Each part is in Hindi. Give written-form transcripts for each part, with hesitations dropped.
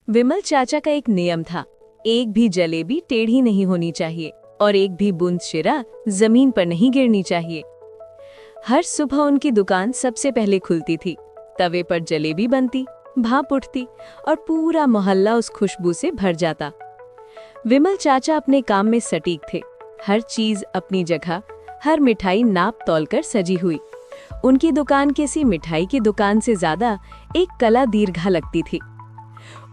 विमल चाचा का एक नियम था, एक भी जलेबी टेढ़ी नहीं होनी चाहिए और एक भी बूंद शिरा जमीन पर नहीं गिरनी चाहिए। हर सुबह उनकी दुकान सबसे पहले खुलती थी। तवे पर जलेबी बनती, भाप उठती और पूरा मोहल्ला उस खुशबू से भर जाता। विमल चाचा अपने काम में सटीक थे। हर चीज अपनी जगह, हर मिठाई नाप तौल कर सजी हुई। उनकी दुकान किसी मिठाई की दुकान से ज्यादा एक कला दीर्घा लगती थी।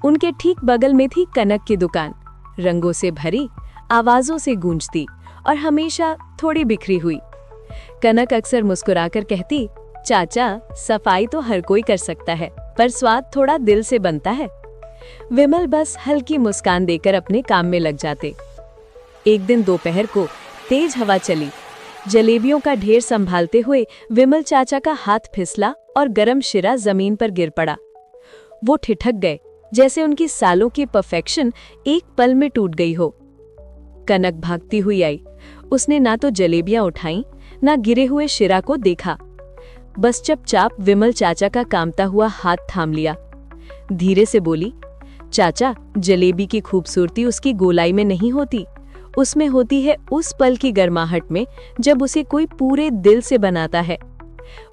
उनके ठीक बगल में थी कनक की दुकान, रंगों से भरी, आवाजों से गूंजती और हमेशा थोड़ी बिखरी हुई। कनक अक्सर मुस्कुराकर कहती, चाचा, सफाई तो हर कोई कर सकता है, पर स्वाद थोड़ा दिल से बनता है। विमल बस हल्की मुस्कान देकर अपने काम में लग जाते। एक दिन दोपहर को तेज हवा चली। जलेबियों का ढेर संभालते हुए विमल चाचा का हाथ फिसला और गरम शिरा जमीन पर गिर पड़ा। वो ठिठक गए, जैसे उनकी सालों की परफेक्शन एक पल में टूट गई हो। कनक भागती हुई आई। उसने ना तो जलेबियां उठाईं, ना गिरे हुए शिरा को देखा। बस चुपचाप विमल चाचा का कांपता हुआ हाथ थाम लिया। धीरे से बोली, चाचा, जलेबी की खूबसूरती उसकी गोलाई में नहीं होती, उसमें होती है उस पल की गर्माहट में जब उसे कोई पूरे दिल से बनाता है।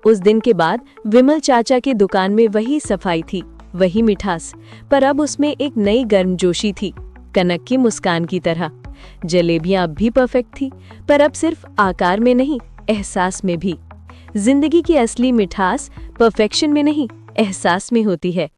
उस दिन के बाद विमल चाचा की दुकान में वही सफाई थी, वही मिठास, पर अब उसमें एक नई गर्मजोशी थी, कनक की मुस्कान की तरह। जलेबियां अब भी परफेक्ट थी, पर अब सिर्फ आकार में नहीं, एहसास में भी। जिंदगी की असली मिठास परफेक्शन में नहीं, एहसास में होती है।